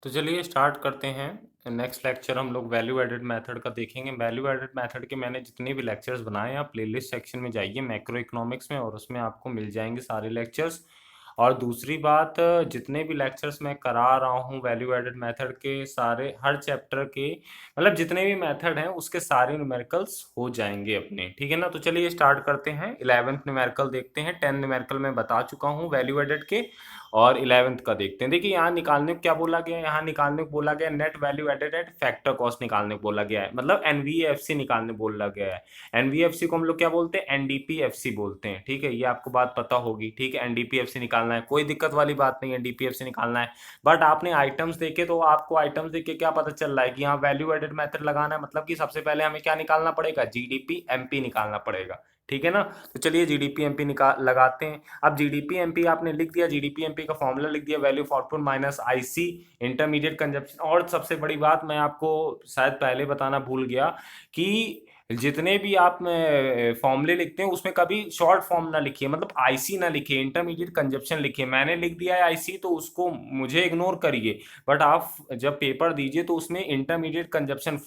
तो चलिए स्टार्ट करते हैं। नेक्स्ट लेक्चर हम लोग वैल्यू एडेड मेथड का देखेंगे। वैल्यू एडेड मेथड के मैंने जितने भी लेक्चर्स बनाए हैं, आप प्लेलिस्ट सेक्शन में जाइए मैक्रो इकोनॉमिक्स में, और उसमें आपको मिल जाएंगे सारे लेक्चर्स। और दूसरी बात, जितने भी लेक्चर्स मैं करा रहा हूँ वैल्यू एडेड मेथड के, सारे हर चैप्टर के मतलब जितने भी मेथड हैं उसके सारे न्यूमेरिकल्स हो जाएंगे अपने, ठीक है ना। तो चलिए स्टार्ट करते हैं। 11th न्यूमेरिकल देखते हैं। 10 न्यूमेरिकल मैं बता चुका हूँ वैल्यू एडेड के, और 11th का देखते हैं। देखिए यहाँ निकालने को क्या बोला गया है, यहाँ निकालने को बोला गया net value added at factor cost निकालने को बोला गया है, मतलब एनवीएफसी निकालने बोला गया है। एनवीएफसी को हम लोग क्या बोलते हैं, एनडीपीएफसी बोलते हैं, ठीक है। ये आपको बात पता होगी, ठीक है। एनडीपीएफसी निकालना है, कोई दिक्कत वाली बात नहीं है, एनडीपीएफसी निकालना है। बट आपने आइटम्स देखे तो आपको आइटम्स देख के क्या पता चल रहा है कि यहाँ वैल्यू एडेड मेथड लगाना है, मतलब कि सबसे पहले हमें क्या निकालना पड़ेगा, जीडीपी एमपी निकालना पड़ेगा, ठीक है ना। तो चलिए जीडीपी एमपी निकाल लगाते हैं। अब जीडीपी एमपी आपने लिख दिया, जीडीपी एमपी का फॉर्मूला लिख दिया, value of output minus IC intermediate consumption. और सबसे बड़ी बात मैं आपको शायद पहले बताना भूल गया कि जितने भी आप फॉर्मूले लिखते हैं उसमें कभी शॉर्ट फॉर्म ना लिखिए, मतलब आईसी ना लिखिए, इंटरमीडिएट कंजप्शन लिखिए। मैंने लिख दिया है आईसी तो उसको मुझे इग्नोर करिए, बट आप जब पेपर दीजिए तो उसमें इंटरमीडिएट कंजप्शन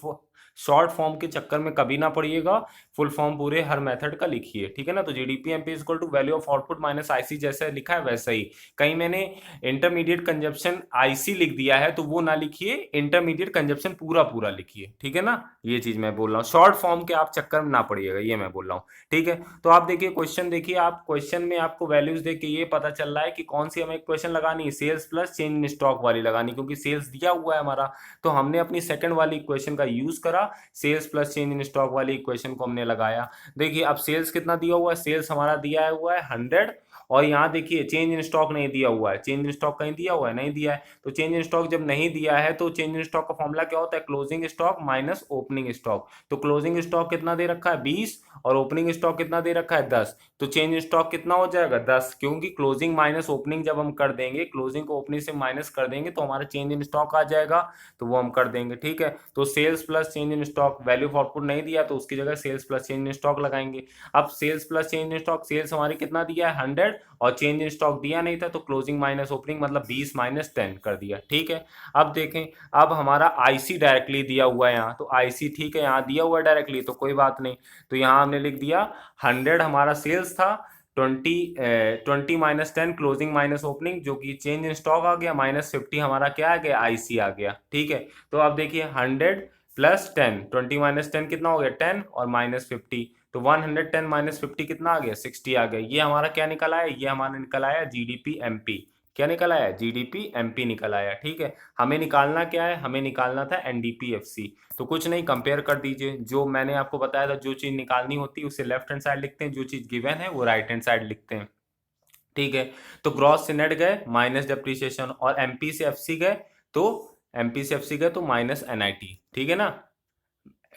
शॉर्ट फॉर्म के चक्कर में कभी ना पड़िएगा, फुल फॉर्म पूरे हर मेथड का लिखिए, ठीक है ना। तो GDP MP is equal to value of output minus IC, जैसे लिखा है वैसा ही। कहीं मैंने इंटरमीडिएट कंजप्शन आईसी लिख दिया है तो वो ना लिखिए, इंटरमीडिएट कंजप्शन पूरा पूरा लिखिए, ठीक है ना। ये चीज मैं बोल रहा हूँ, शॉर्ट फॉर्म के आप चक्कर में ना पड़िएगा, ये मैं बोल रहा हूँ, ठीक है। तो आप देखिए क्वेश्चन, देखिए आप क्वेश्चन में आपको वैल्यूज देख के ये पता चल रहा है कि कौन सी हमें क्वेश्चन लगानी है, sales plus change in stock वाली लगानी, क्योंकि सेल्स दिया हुआ है हमारा। तो हमने अपनी सेकंड वाली इक्वेशन का यूज करा, sales plus change in stock वाली इक्वेशन को हमने लगाया। देखिए अब सेल्स कितना दिया हुआ है, सेल्स हमारा दिया हुआ है 100, और यहाँ देखिए चेंज इन स्टॉक नहीं दिया हुआ है, चेंज इन स्टॉक कहीं दिया हुआ है, नहीं दिया है। तो चेंज इन स्टॉक जब नहीं दिया है तो चेंज इन स्टॉक का फॉर्मूला क्या होता है, closing stock minus opening stock. तो क्लोजिंग स्टॉक कितना दे रखा है 20, और ओपनिंग स्टॉक कितना दे रखा है 10। तो चेंज इन स्टॉक कितना हो जाएगा 10, क्योंकि क्लोजिंग माइनस ओपनिंग जब हम कर देंगे, क्लोजिंग को ओपनिंग से माइनस कर देंगे तो हमारा चेंज इन स्टॉक आ जाएगा, तो वो हम कर देंगे, ठीक है। तो sales plus change in stock, value of output नहीं दिया तो उसकी जगह sales plus change in stock लगाएंगे। अब sales plus change in stock, sales हमारी कितना दिया है 100, और चेंज इन स्टॉक दिया नहीं था तो क्लोजिंग माइनस ओपनिंग मतलब 20 माइनस 10 कर दिया, ठीक है। अब देखें, अब हमारा आईसी डायरेक्टली दिया हुआ है यहाँ, तो आईसी ठीक है यहाँ दिया हुआ है डायरेक्टली तो कोई बात नहीं। तो यहाँ हमने लिख दिया 100 हमारा सेल्स था, 20 माइनस 10 क्लोजिंग माइनस ओपनिंग जो कि चेंज इन स्टॉक आ गया, माइनस 50 हमारा क्या आ गया, आईसी आ गया, ठीक है। तो अब देखिए 100 प्लस 10, 20 माइनस 10 कितना हो गया 10, और माइनस 50, तो 110 माइनस 50 कितना आ गया 60 आ गया। ये हमारा क्या निकल आया, ये हमारा निकल आया जीडीपी एमपी। क्या निकल आया, जीडीपी एमपी निकल आया, ठीक है। हमें निकालना क्या है, हमें निकालना था एनडीपीएफसी। तो कुछ नहीं, कंपेयर कर दीजिए, जो मैंने आपको बताया था जो चीज निकालनी होती है उसे लेफ्ट हैंड साइड लिखते हैं, जो चीज गिवन है वो राइट हैंड साइड लिखते हैं, ठीक है। तो ग्रॉस से नेट गए माइनस डेप्रिसिएशन, और एमपी से एफसी गए तो एमपी से एफसी गए तो माइनस एनआईटी, ठीक है ना।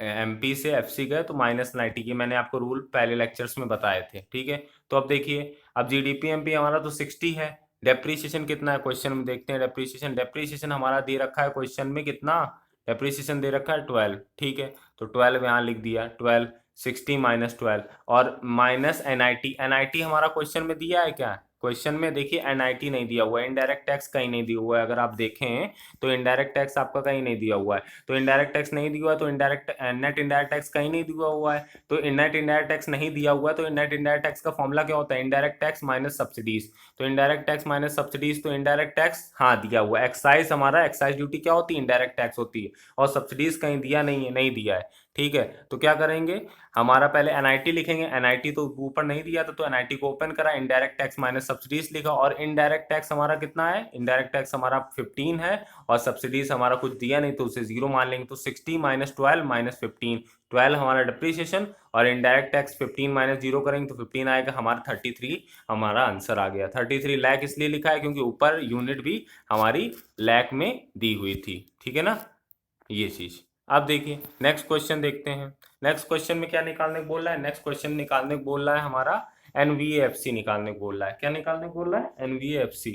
एमपी से एफसी गए तो माइनस 90 की मैंने आपको रूल पहले लेक्चर्स में बताए थे, ठीक है। तो अब देखिए, अब जीडीपी एमपी हमारा तो 60 है, डेप्रीशिएशन कितना है क्वेश्चन में देखते हैं। डेप्रीशिएशन डेप्रीशिएशन हमारा दे रखा है क्वेश्चन में कितना, डेप्रीशिएशन दे रखा है 12, ठीक है। तो 12 यहाँ लिख दिया, 12 60 माइनस 12, और माइनस एनआईटी। एनआईटी हमारा क्वेश्चन में दिया है क्या, क्वेश्चन में देखिए एनआईटी नहीं दिया हुआ है, इनडायरेक्ट टैक्स कहीं नहीं दिया हुआ है, अगर आप देखें तो इनडायरेक्ट टैक्स आपका कहीं नहीं दिया हुआ है। तो इनडायरेक्ट टैक्स नहीं दिया हुआ है तो इनडायरेक्ट नेट इनडायरेक्ट टैक्स कहीं नहीं दिया हुआ है, तो नेट इनडायरेक्ट टैक्स नहीं दिया हुआ है, तो नेट इनडायरेक्ट टैक्स का फॉर्मूला क्या होता है, इनडायरेक्ट टैक्स माइनस सब्सिडीज। तो इनडायरेक्ट टैक्स माइनस सब्सिडीज, तो इनडायरेक्ट टैक्स हाँ दिया हुआ है। एक्साइज हमारा, एक्साइज ड्यूटी क्या होती है, इनडायरेक्ट टैक्स होती है, और सब्सिडीज कहीं दिया नहीं है, नहीं दिया है, ठीक है। तो क्या करेंगे, हमारा पहले एनआईटी लिखेंगे, एनआईटी तो ऊपर नहीं दिया था तो एनआईटी को ओपन करा, इनडायरेक्ट टैक्स माइनस सब्सिडीज लिखा, और इनडायरेक्ट टैक्स हमारा कितना है, इनडायरेक्ट टैक्स हमारा 15 है, और सब्सिडीज हमारा कुछ दिया नहीं तो उसे जीरो मान लेंगे, तो 60 माइनस 12 माइनस 15, 12 हमारा डिप्रिसिएशन, और इनडायरेक्ट टैक्स 15 माइनस जीरो करेंगे तो 15 आएगा, हमारा 33 हमारा आंसर आ गया। 33 लाख इसलिए लिखा है क्योंकि ऊपर यूनिट भी हमारी लाख में दी हुई थी, ठीक है ना, ये चीज। अब देखिए नेक्स्ट क्वेश्चन देखते हैं। नेक्स्ट क्वेश्चन में क्या निकालने को बोल रहा है, नेक्स्ट क्वेश्चन निकालने को बोल रहा है हमारा एनवीएफसी निकालने को बोल रहा है। क्या निकालने को बोल रहा है, एनवीएफसी,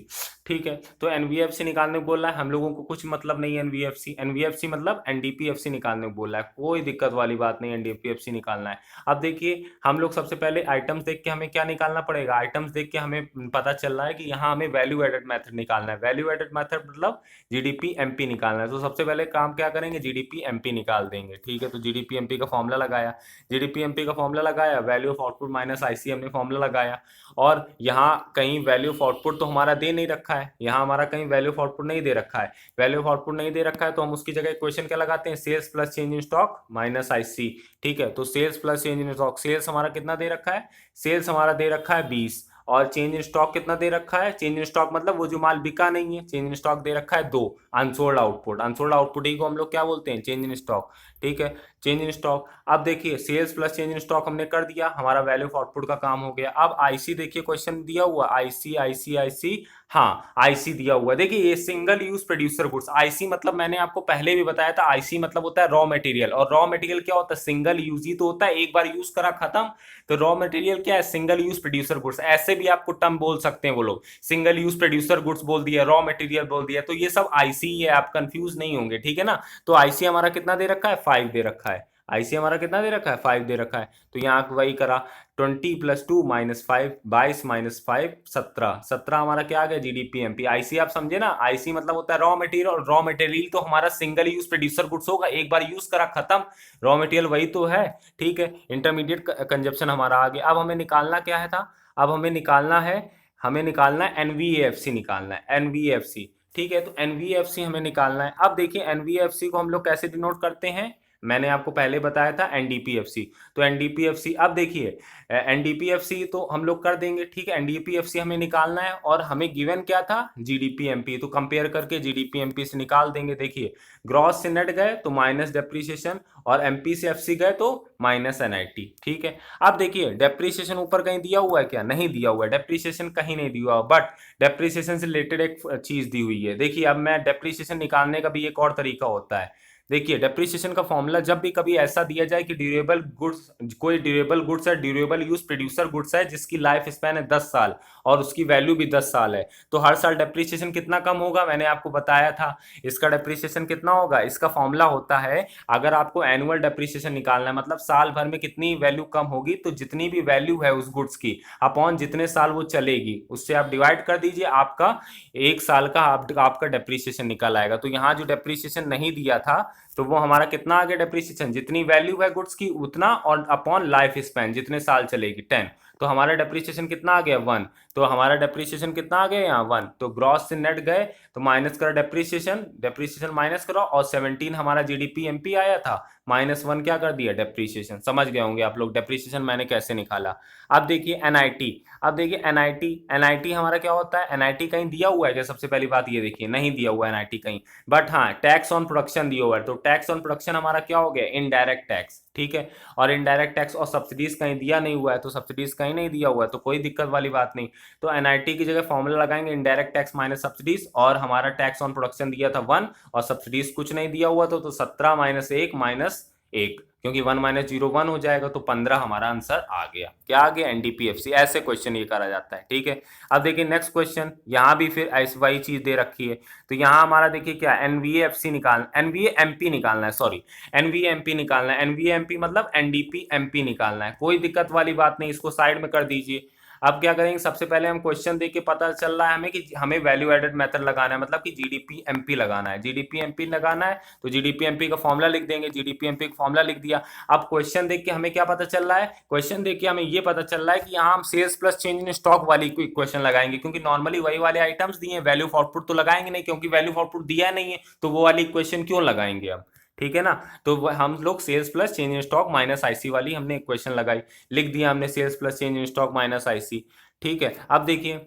ठीक है, तो एनवीएफसी निकालने को बोल रहा है, हम लोगों को कुछ मतलब नहीं है एनवीएफसी, एनवीएफसी मतलब एनडीपीएफसी निकालने को बोल रहा है, कोई दिक्कत वाली बात नहीं, एनडीपीएफसी निकालना है। अब देखिए हम लोग सबसे पहले आइटम्स देख के हमें क्या निकालना पड़ेगा, आइटम्स देख के हमें पता चल रहा है कि यहाँ हमें वैल्यू एडेड मेथड निकालना है, वैल्यू एडेड मेथड मतलब जीडीपी एमपी निकालना है। तो सबसे पहले काम क्या करेंगे, जीडीपी एमपी निकाल देंगे। ठीक है, तो जीडीपी एमपी का फॉर्मूला लगाया, जीडीपी एमपी का फॉर्मूला लगाया, value of output minus IC हमने फॉर्मूला लगाया, और यहाँ कहीं वैल्यू ऑफ आउटपुट तो हमारा दे नहीं रखा है, यहाँ हमारा कहीं वैल्यू ऑफ आउटपुट नहीं दे रखा है, वैल्यू ऑफ आउटपुट नहीं दे रखा है, तो हम उसकी जगह इक्वेशन क्या लगाते हैं, sales plus change in stock minus IC. ठीक है, तो sales plus change in stock, sales हमारा कितना दे रखा है, सेल्स हमारा दे रखा है 20, और चेंज इन स्टॉक कितना दे रखा है, चेंज इन स्टॉक मतलब वो जो माल बिका नहीं है, चेंज इन स्टॉक दे रखा है 2, अनसोल्ड आउटपुट, अनसोल्ड आउटपुट ही को हम लोग क्या बोलते हैं, चेंज इन स्टॉक। ठीक है, चेंज इन स्टॉक, अब देखिए sales plus change in stock हमने कर दिया, हमारा वैल्यू ऑफ आउटपुट का काम हो गया। अब आईसी देखिए क्वेश्चन दिया हुआ, आईसी आईसी आईसी, हाँ आईसी दिया हुआ है। देखिए ये single use producer goods, IC मतलब मैंने आपको पहले भी बताया था, आईसी मतलब होता है रॉ मटेरियल, और रॉ मटेरियल क्या होता है, सिंगल यूज ही तो होता है, एक बार यूज करा खत्म। तो रॉ मटेरियल क्या है, सिंगल यूज प्रोड्यूसर गुड्स, ऐसे भी आपको टर्म बोल सकते हैं वो लोग, सिंगल यूज प्रोड्यूसर गुड्स बोल दिया, रॉ मटेरियल बोल दिया, तो ये सब आईसी है, आप कंफ्यूज नहीं होंगे। ठीक है ना, तो आईसी हमारा कितना दे रखा है, 5 दे रखा है, आईसी हमारा कितना दे रखा है, 5 दे रखा है। तो यहाँ वही करा, 20 + 2 - 5, 22 - 5 17, 17 हमारा क्या आ गया, जीडीपी एमपी। आईसी आप समझे ना, आईसी मतलब होता है रॉ मटेरियल, और रॉ मटेरियल तो हमारा सिंगल यूज प्रोड्यूसर गुड्स होगा, एक बार यूज करा खत्म, रॉ मटेरियल वही तो है। ठीक है, इंटरमीडिएट कंजप्शन हमारा आ गया। अब हमें निकालना क्या है था, अब हमें निकालना है, हमें निकालना है एनवीएफसी, निकालना है एनवीएफसी। ठीक है, तो एनवीएफसी हमें निकालना है। अब देखिए एनवीएफसी को हम लोग कैसे डिनोट करते हैं, मैंने आपको पहले बताया था एनडीपीएफसी। तो एनडीपीएफसी, अब देखिए एनडीपीएफसी तो हम लोग कर देंगे। ठीक है, एनडीपीएफसी हमें निकालना है, और हमें गिवन क्या था, जीडीपी एमपी, तो कंपेयर करके जीडीपी एमपी से निकाल देंगे। देखिए ग्रॉस से नेट गए तो माइनस डेप्रीशिएशन, और एमपी से एफसी गए तो माइनस एनआईटी। ठीक है, अब देखिए डेप्रीशिएशन ऊपर कहीं दिया हुआ है क्या, नहीं दिया हुआ है, डेप्रीशिएशन कहीं नहीं दिया हुआ, बट डेप्रीशिएशन से रिलेटेड एक चीज दी हुई है। देखिए अब मैं डेप्रीशिएशन निकालने का भी एक और तरीका होता है। देखिए डेप्रिसिएशन का फॉर्मूला, जब भी कभी ऐसा दिया जाए कि ड्यूरेबल गुड्स, कोई ड्यूरेबल गुड्स है, ड्यूरेबल यूज प्रोड्यूसर गुड्स है जिसकी लाइफ स्पैन है 10 साल और उसकी वैल्यू भी 10 साल है, तो हर साल डेप्रिसिएशन कितना कम होगा, मैंने आपको बताया था। इसका डेप्रिसिएशन कितना होगा, इसका फॉर्मूला होता है, अगर आपको एनुअल डेप्रिसिएशन निकालना है मतलब साल भर में कितनी वैल्यू कम होगी, तो जितनी भी वैल्यू है उस गुड्स की अपॉन जितने साल वो चलेगी, उससे आप डिवाइड कर दीजिए, आपका एक साल का आपका डेप्रिसिएशन निकल आएगा। तो यहाँ जो डेप्रिसिएशन नहीं दिया था, तो वो हमारा कितना आ गया डेप्रिसिएशन, जितनी वैल्यू है गुड्स की उतना, और अपॉन लाइफ स्पैन जितने साल चलेगी 10, तो हमारा डेप्रिसिएशन कितना आ गया 1, तो हमारा डेप्रिसिएशन कितना आ गया यहाँ 1, तो ग्रॉस से नेट गए तो माइनस करो डेप्रिसिएशन, डेप्रिसिएशन माइनस करो, और 17 हमारा जीडीपी एमपी आया था, -1 क्या कर दिया डेप्रिसिएशन। समझ गए होंगे आप लोग डेप्रिसिएशन मैंने कैसे निकाला। अब देखिए एनआईटी, अब देखिए एनआईटी, एनआईटी हमारा क्या होता है, एनआईटी कहीं दिया हुआ है क्या, सबसे पहली बात ये देखिए नहीं दिया हुआ है एनआईटी कहीं, बट हाँ टैक्स ऑन प्रोडक्शन दिया हुआ है, तो टैक्स ऑन प्रोडक्शन हमारा क्या हो गया, इनडायरेक्ट टैक्स। ठीक है, और इनडायरेक्ट टैक्स और सब्सिडीज कहीं दिया नहीं हुआ है, तो सब्सिडीज कहीं नहीं दिया हुआ है, तो कोई दिक्कत वाली बात नहीं। तो एनआईटी की जगह फॉर्मूला लगाएंगे इनडायरेक्ट टैक्स माइनस सब्सिडीज, और हमारा टैक्स ऑन प्रोडक्शन दिया था 1 और सब्सिडीज कुछ नहीं दिया हुआ, तो 17 - 1 -1, क्योंकि 1 - 0 1 हो जाएगा, तो 15 हमारा आंसर आ गया। क्या आ गया, एनडीपीएफसी। ऐसे क्वेश्चन ये करा जाता है। ठीक है, अब देखिए नेक्स्ट क्वेश्चन, यहाँ भी फिर ऐसी वही चीज दे रखी है, तो यहाँ हमारा देखिए क्या, एनवीएफसी निकालना, एनवीएमपी निकालना है, सॉरी एनवीएमपी निकालना है, एनवीएमपी मतलब एनडीपी एमपी निकालना है, कोई दिक्कत वाली बात नहीं, इसको साइड में कर दीजिए। अब क्या करेंगे, सबसे पहले हम क्वेश्चन देख के पता चल रहा है हमें कि हमें वैल्यू एडेड मेथड लगाना है, मतलब कि जीडीपी एमपी लगाना है, जीडीपी एमपी लगाना है, तो जीडीपी एमपी का फॉर्मूला लिख देंगे, जीडीपी एमपी का फॉर्मूला लिख दिया। अब क्वेश्चन देख के हमें क्या पता चल रहा है, क्वेश्चन देख के हमें ये पता चल रहा है कि यहाँ हम sales plus change in stock वाली कोई क्वेश्चन लगाएंगे, क्योंकि नॉर्मली वही वाले आइटम्स दिए हैं, वैल्यू ऑफ आउटपुट तो लगाएंगे नहीं, क्योंकि वैल्यू ऑफ आउटपुट दिया नहीं है, तो वो वाली क्वेश्चन क्यों लगाएंगे अब। ठीक है ना, तो हम लोग sales plus change in stock minus IC वाली हमने इक्वेशन लगाई, लिख दिया हमने sales plus change in stock minus IC. ठीक है, अब देखिए,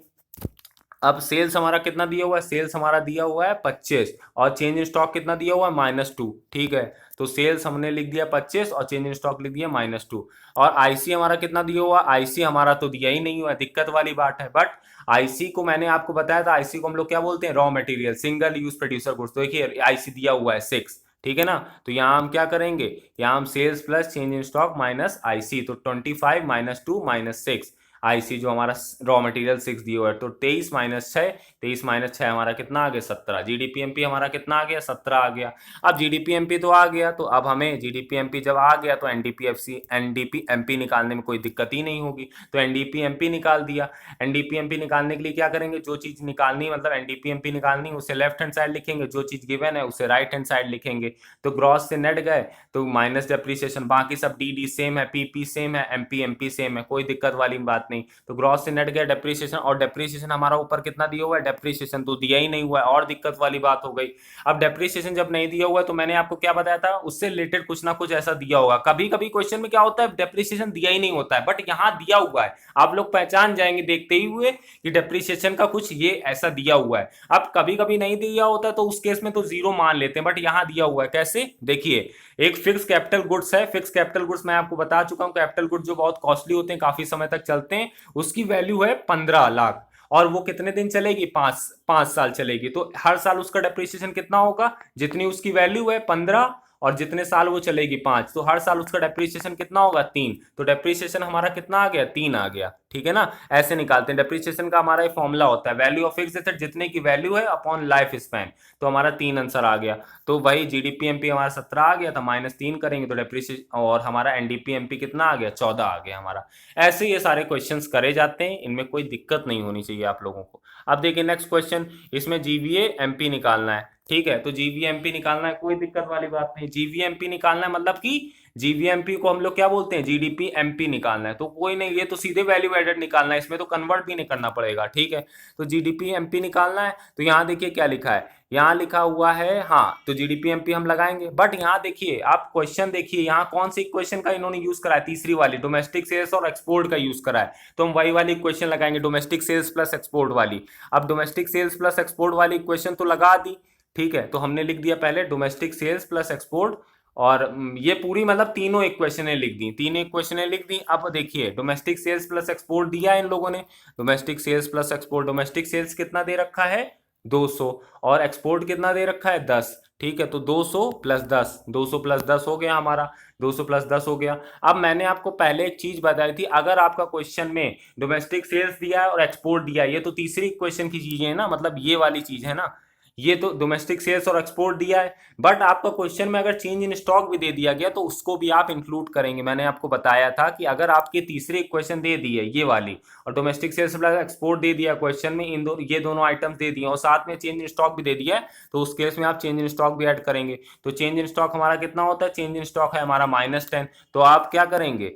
अब सेल्स हमारा कितना दिया हुआ है, सेल्स हमारा दिया हुआ है 25, और चेंज इन स्टॉक कितना दिया हुआ है -2। ठीक है, तो सेल्स हमने लिख दिया 25 और चेंज इन स्टॉक लिख दिया -2, और आईसी हमारा कितना दिया हुआ, आईसी हमारा तो दिया ही नहीं हुआ, दिक्कत वाली बात है। बट आईसी को मैंने आपको बताया था, आईसी को हम लोग क्या बोलते हैं, raw material, single use producer goods. तो देखिए आईसी दिया हुआ है 6। ठीक है ना, तो यहाँ हम क्या करेंगे, यहाँ हम sales plus change in stock minus IC, तो 25 - 2 - 6, आईसी जो हमारा रॉ मटेरियल 6 दिया हुआ है, तो 23 - 6 23 माइनस 6 हमारा कितना आ गया 17। जीडीपीएमपी हमारा कितना आ गया 17 आ गया। अब जीडीपीएमपी तो आ गया, तो अब हमें जीडीपीएमपी जब आ गया तो एनडीपीएमपी निकालने में कोई दिक्कत ही नहीं होगी। तो एनडीपीएमपी निकाल दिया। एनडीपीएमपी निकालने के लिए क्या करेंगे, जो चीज निकालनी मतलब एनडीपीएमपी निकालनी उसे लेफ्ट हैंड साइड लिखेंगे, जो चीज गिवन है उसे राइट हैंड साइड लिखेंगे। तो ग्रॉस से नेट गए तो माइनस डेप्रिसिएशन, बाकी सब डी सेम है, पीपी सेम है, एमपी सेम है, कोई दिक्कत वाली बात नहीं। तो ग्रॉस से नेट गया डेप्रिसिएशन, और डेप्रिसिएशन हमारा ऊपर कितना दिया हुआ है, डेप्रिसिएशन तो दिया ही नहीं हुआ है, और दिक्कत वाली बात हो गई। अब डेप्रिसिएशन जब नहीं दिया हुआ है तो मैंने आपको क्या बताया था, उससे रिलेटेड कुछ ना कुछ ऐसा दिया होगा। कभी कभी क्वेश्चन में क्या होता है, डेप्रिसिएशन दिया ही नहीं होता है, बट यहाँ दिया हुआ है, आप लोग पहचान जाएंगे देखते ही हुए कि डेप्रिसिएशन का कुछ ये ऐसा दिया हुआ है। अब कभी कभी नहीं दिया होता तो उस केस में तो जीरो मान लेते हैं, बट यहाँ दिया हुआ है। कैसे, देखिए, एक फिक्स कैपिटल गुड्स है। फिक्स कैपिटल गुड्स मैं आपको बता चुका हूं, कैपिटल गुड्स जो बहुत कॉस्टली होते हैं, काफी समय तक चलते हैं, उसकी वैल्यू है 15 लाख, और वो कितने दिन चलेगी, 5 साल चलेगी। तो हर साल उसका डेप्रिसिएशन कितना होगा, जितनी उसकी वैल्यू है 15, और जितने साल वो चलेगी 5, तो हर साल उसका डेप्रिसिएशन कितना होगा 3। तो डेप्रिसिएशन हमारा कितना आ गया, 3 आ गया। ठीक है ना, ऐसे निकालते हैं। डेप्रिसिएशन का हमारा एक फॉर्मूला होता है, वैल्यू ऑफ फिक्स एसेट जितने की वैल्यू है अपॉन लाइफ स्पैन। तो हमारा 3 आंसर आ गया। तो वही जीडीपीएमपी हमारा 17 आ गया था, -3 करेंगे तो डेप्रिसिएशन, और हमारा एनडीपीएमपी कितना आ गया, 14 आ गया हमारा। ऐसे ये सारे क्वेश्चंस करे जाते हैं, इनमें कोई दिक्कत नहीं होनी चाहिए आप लोगों को। अब देखिए नेक्स्ट क्वेश्चन, इसमें जीवीए एमपी निकालना है। ठीक है, तो जीवीएमपी निकालना है, कोई दिक्कत वाली बात नहीं। जीवीएमपी निकालना है मतलब कि जीवीएमपी को हम लोग क्या बोलते हैं, जीडीपी एमपी निकालना है, तो कोई नहीं, ये तो सीधे वैल्यू एडेड निकालना है, इसमें तो कन्वर्ट भी नहीं करना पड़ेगा। ठीक है, तो जीडीपी एमपी निकालना है। तो यहाँ देखिए क्या लिखा है, यहाँ लिखा हुआ है, हाँ, तो जीडीपी एमपी हम लगाएंगे। बट यहाँ देखिए, आप क्वेश्चन देखिए, यहाँ कौन सी क्वेश्चन का इन्होंने यूज करा है, तीसरी वाली, डोमेस्टिक सेल्स और एक्सपोर्ट का यूज करा है। तो हम वही वाली क्वेश्चन लगाएंगे, डोमेस्टिक सेल्स प्लस एक्सपोर्ट वाली। अब डोमेस्टिक सेल्स प्लस एक्सपोर्ट वाली क्वेश्चन तो लगा दी। ठीक है, तो हमने लिख दिया पहले डोमेस्टिक सेल्स प्लस एक्सपोर्ट, और ये पूरी मतलब तीनों इक्वेशनें लिख दी, तीनों इक्वेशनें लिख दी। अब देखिए डोमेस्टिक सेल्स प्लस एक्सपोर्ट दिया है इन लोगों ने, domestic sales plus export, domestic sales कितना दे रखा है 200, और एक्सपोर्ट कितना दे रखा है 10। ठीक है, तो 200 प्लस 10, 200 प्लस 10 हो गया हमारा, 200 प्लस 10 हो गया। अब मैंने आपको पहले एक चीज बताई थी, अगर आपका क्वेश्चन में डोमेस्टिक सेल्स दिया है और एक्सपोर्ट दिया है, ये तो तीसरी क्वेश्चन की चीजें है ना, मतलब ये वाली चीज है ना, ये तो डोमेस्टिक सेल्स और एक्सपोर्ट दिया है। बट आपका क्वेश्चन में अगर चेंज इन स्टॉक भी दे दिया गया तो उसको भी आप इंक्लूड करेंगे। मैंने आपको बताया था कि अगर आपके तीसरे इक्वेशन दे दी है ये वाली, और डोमेस्टिक सेल्स प्लस एक्सपोर्ट दे दिया क्वेश्चन में, इन ये दोनों आइटम्स दे दिए और साथ में चेंज इन स्टॉक भी दे दिया है, तो उस केस में आप चेंज इन स्टॉक भी ऐड करेंगे। तो चेंज इन स्टॉक हमारा कितना होता है, चेंज इन स्टॉक है हमारा -10। तो आप क्या करेंगे,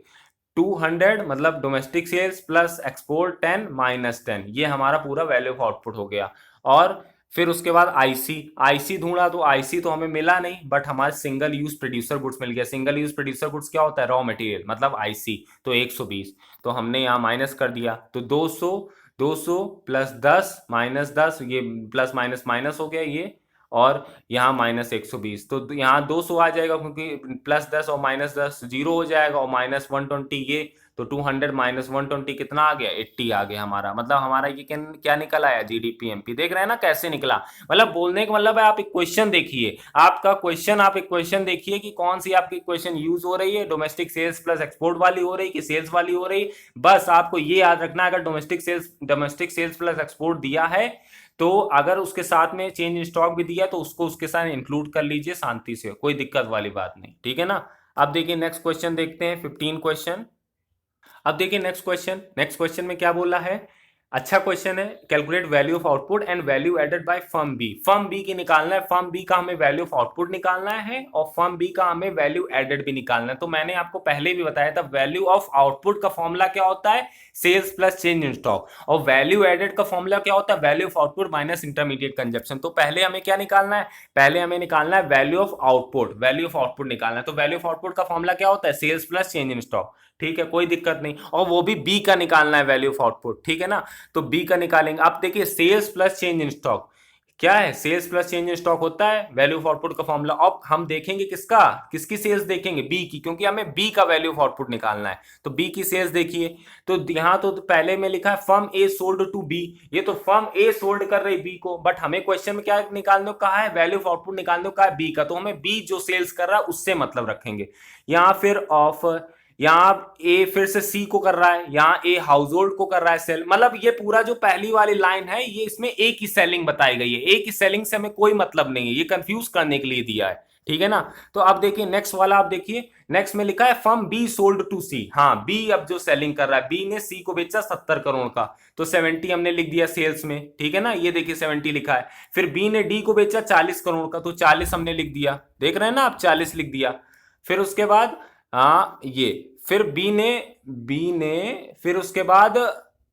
200 मतलब डोमेस्टिक सेल्स प्लस एक्सपोर्ट 10 -10, ये हमारा पूरा वैल्यू ऑफ आउटपुट हो गया। और फिर उसके बाद आईसी, आईसी ढूंढा तो आईसी तो हमें मिला नहीं, बट हमारे सिंगल यूज प्रोड्यूसर गुड्स मिल गया। सिंगल यूज प्रोड्यूसर गुड्स क्या होता है, रॉ मटेरियल मतलब आईसी, तो 120, तो हमने यहाँ माइनस कर दिया, तो 200, 200 प्लस 10 माइनस 10, ये प्लस माइनस माइनस हो गया ये, और यहाँ -120, तो यहाँ 200 आ जाएगा, क्योंकि +10 और -10 जीरो हो जाएगा, और -120 ये, तो 200 -120 कितना आ गया, 80 आ गया हमारा। मतलब हमारा ये क्या निकल आया, जीडीपीएमपी। देख रहे हैं ना कैसे निकला, मतलब बोलने का मतलब है, आप एक क्वेश्चन देखिए, आपका क्वेश्चन, आप एक क्वेश्चन देखिए कि कौन सी आपकी क्वेश्चन यूज हो रही है, डोमेस्टिक सेल्स प्लस एक्सपोर्ट वाली हो रही कि सेल्स वाली हो रही। बस आपको ये याद रखना है, अगर डोमेस्टिक सेल्स प्लस एक्सपोर्ट दिया है, तो अगर उसके साथ में चेंज इन स्टॉक भी दिया तो उसको उसके साथ इंक्लूड कर लीजिए शांति से, कोई दिक्कत वाली बात नहीं। ठीक है ना, अब देखिए नेक्स्ट क्वेश्चन देखते हैं, 15 क्वेश्चन। अब देखिए नेक्स्ट क्वेश्चन में क्या बोला है, अच्छा क्वेश्चन है, calculate value of output and value added by firm B. Firm B की निकालना है, फर्म बी का हमें वैल्यू ऑफ आउटपुट निकालना है, और फर्म बी का हमें वैल्यू एडेड भी निकालना है। तो मैंने आपको पहले भी बताया था, वैल्यू ऑफ आउटपुट का फॉर्मूला क्या होता है, sales plus change in stock, और वैल्यू एडेड का फॉर्मूला क्या होता है, value of output minus intermediate consumption. तो पहले हमें क्या निकालना है, पहले हमें निकालना है value of output, value of output निकालना है। तो वैल्यू ऑफ आउटपुट का फॉर्मूला क्या होता है, sales plus change in stock. ठीक है, कोई दिक्कत नहीं, और वो भी बी का निकालना है वैल्यू ऑफ आउटपुट। ठीक है ना, तो बी का निकालेंगे। अब देखिए sales plus change in stock क्या है, sales plus change in stock होता है वैल्यू ऑफ आउटपुट का फॉर्मूला। अब हम देखेंगे किसका, किसकी सेल्स देखेंगे, बी की, क्योंकि हमें बी का वैल्यू ऑफ आउटपुट निकालना है। तो बी की सेल्स देखिए, तो यहां तो पहले में लिखा है firm A sold to B, ये तो फर्म ए सोल्ड कर रही बी को, बट हमें क्वेश्चन में क्या निकालने को कहा है, वैल्यू ऑफ आउटपुट निकालने को कहा है बी का, तो हमें बी जो सेल्स कर रहा है उससे मतलब रखेंगे। यहाँ फिर ऑफ यहाँ ए फिर से सी को कर रहा है, यहाँ ए हाउस होल्ड को कर रहा है सेल। मतलब ये पूरा जो पहली वाली लाइन है ये इसमें ए की सेलिंग बताई गई है। ए की सेलिंग से हमें कोई मतलब नहीं है, ये कंफ्यूज करने के लिए दिया है, ठीक है ना। तो अब देखिए नेक्स्ट वाला, आप देखिए नेक्स्ट में लिखा है फर्म बी सोल्ड टू सी। हाँ, बी अब जो सेलिंग कर रहा है, बी ने सी को बेचा 70 करोड़ का, तो 70 हमने लिख दिया सेल्स में, ठीक है ना। ये देखिए 70 लिखा है। फिर बी ने डी को बेचा 40 करोड़ का, तो 40 हमने लिख दिया, देख रहे हैं ना आप, 40 लिख दिया। फिर उसके बाद हाँ ये, फिर बी ने फिर उसके बाद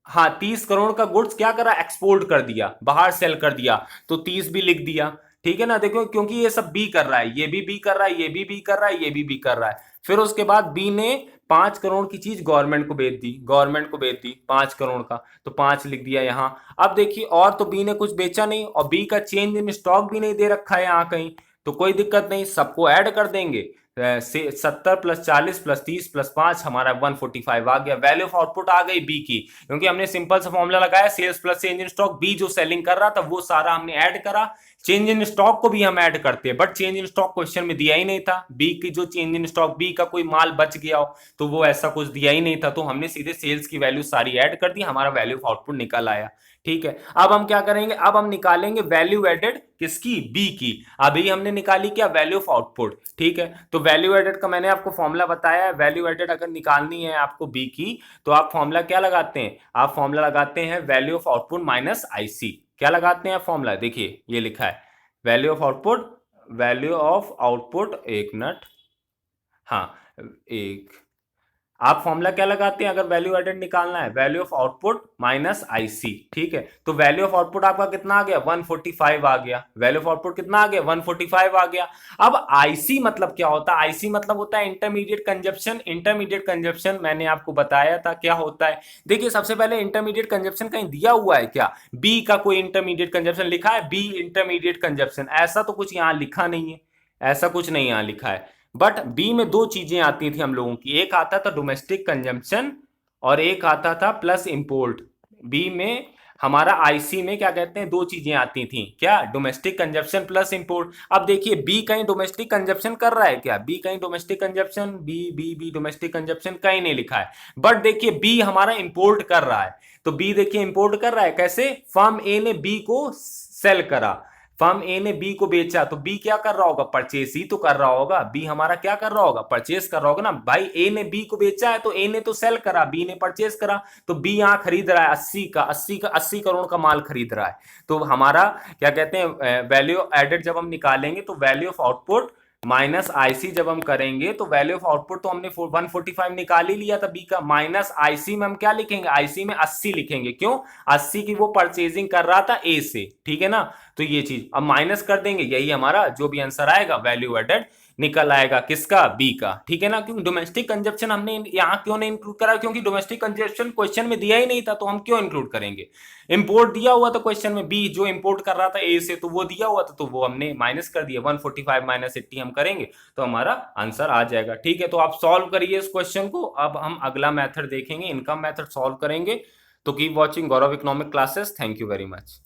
हाँ 30 करोड़ का गुड्स क्या करा, एक्सपोर्ट कर दिया, बाहर सेल कर दिया, तो 30 भी लिख दिया, ठीक है ना। देखो क्योंकि ये सब बी कर रहा है, ये भी बी कर रहा है, ये भी बी कर रहा है, ये भी बी कर रहा है। फिर उसके बाद बी ने 5 करोड़ की चीज गवर्नमेंट को बेच दी, 5 करोड़ का, तो 5 लिख दिया यहां। अब देखिए और तो बी ने कुछ बेचा नहीं, और बी का चेंज इन स्टॉक भी नहीं दे रखा है यहाँ कहीं, तो कोई दिक्कत नहीं, सबको ऐड कर देंगे। 70 प्लस 40 प्लस 30 प्लस 5 हमारा 145 आ गया। वैल्यू ऑफ आउटपुट आ गई बी की, क्योंकि हमने सिंपल सा फॉर्मूला लगाया, sales plus change in stock. B जो सेलिंग कर रहा था वो सारा हमने ऐड करा, चेंज इन स्टॉक को भी हम ऐड करते हैं, but change in stock question में दिया ही नहीं था। बी की जो चेंज इन स्टॉक, बी का कोई माल बच गया हो तो वो ऐसा कुछ दिया ही नहीं था, तो हमने सीधे सेल्स की वैल्यू सारी ऐड कर दी, हमारा वैल्यू ऑफ आउटपुट निकल आया, ठीक है। अब हम क्या करेंगे, अब हम निकालेंगे वैल्यू एडेड किसकी, बी की। अभी हमने निकाली क्या, वैल्यू ऑफ आउटपुट, ठीक है। तो वैल्यू एडेड का मैंने आपको फॉर्मूला बताया है। वैल्यू एडेड अगर निकालनी है आपको बी की, तो आप फॉर्मूला क्या लगाते हैं, आप फॉर्मूला लगाते हैं value of output minus IC. क्या लगाते हैं फॉर्मूला, देखिए ये लिखा है value of output, value of output, एक मिनट, हाँ एक, आप फॉर्मूला क्या लगाते हैं अगर वैल्यू एडेड निकालना है, value of output minus IC, ठीक है। तो वैल्यू ऑफ आउटपुट आपका कितना आ गया, 145 आ गया। वैल्यू ऑफ आउटपुट कितना आ गया, 145 आ गया। अब आईसी मतलब क्या होता है, आईसी मतलब होता है इंटरमीडिएट कंजप्शन। इंटरमीडिएट कंजप्शन मैंने आपको बताया था क्या होता है। देखिए सबसे पहले इंटरमीडिएट कंजप्शन कहीं दिया हुआ है क्या, बी का कोई इंटरमीडिएट कंजप्शन लिखा है, बी इंटरमीडिएट कंजप्शन, ऐसा तो कुछ यहां लिखा नहीं है, ऐसा कुछ नहीं यहां लिखा है। बट बी में दो चीजें आती थी हम लोगों की, एक आता था डोमेस्टिक कंजम्पशन और एक आता था प्लस इंपोर्ट। बी में हमारा आईसी में क्या कहते हैं, दो चीजें आती थी, क्या, डोमेस्टिक कंजप्शन प्लस इंपोर्ट। अब देखिए बी कहीं डोमेस्टिक कंजप्शन कर रहा है क्या, बी कहीं domestic consumption, B B B domestic consumption कहीं नहीं लिखा है। बट देखिए बी हमारा इंपोर्ट कर रहा है, तो बी देखिए इंपोर्ट कर रहा है कैसे, फर्म ए ने बी को सेल करा, फर्म ए ने बी को बेचा, तो बी क्या कर रहा होगा, परचेस ही तो कर रहा होगा। बी हमारा क्या कर रहा होगा, परचेस कर रहा होगा ना भाई। ए ने बी को बेचा है तो ए ने तो सेल करा, बी ने परचेस करा, तो बी यहां खरीद रहा है 80 करोड़ का माल खरीद रहा है। तो हमारा क्या कहते हैं, वैल्यू एडेड जब हम निकालेंगे तो value of output minus IC जब हम करेंगे, तो वैल्यू ऑफ आउटपुट तो हमने 145 निकाल ही लिया था बी का, माइनस आईसी में हम क्या लिखेंगे, आईसी में 80 लिखेंगे, क्यों, 80 की वो परचेजिंग कर रहा था ए से, ठीक है ना। तो ये चीज अब माइनस कर देंगे, यही हमारा जो भी आंसर आएगा वैल्यू एडेड निकल आएगा, किसका, बी का, ठीक है ना। क्योंकि डोमेस्टिक कंजप्शन हमने यहाँ क्यों नहीं इंक्लूड करा, क्योंकि डोमेस्टिक कंजप्शन क्वेश्चन में दिया ही नहीं था, तो हम क्यों इंक्लूड करेंगे। इंपोर्ट दिया हुआ था क्वेश्चन में, बी जो इंपोर्ट कर रहा था ए से, तो वो दिया हुआ था, तो वो हमने माइनस कर दिया, 145 माइनस 80 हम करेंगे तो हमारा आंसर आ जाएगा, ठीक है। तो आप सॉल्व करिए इस क्वेश्चन को। अब हम अगला मेथड देखेंगे, इनकम मेथड सॉल्व करेंगे। तो keep watching Gaurav economic classes, thank you very much.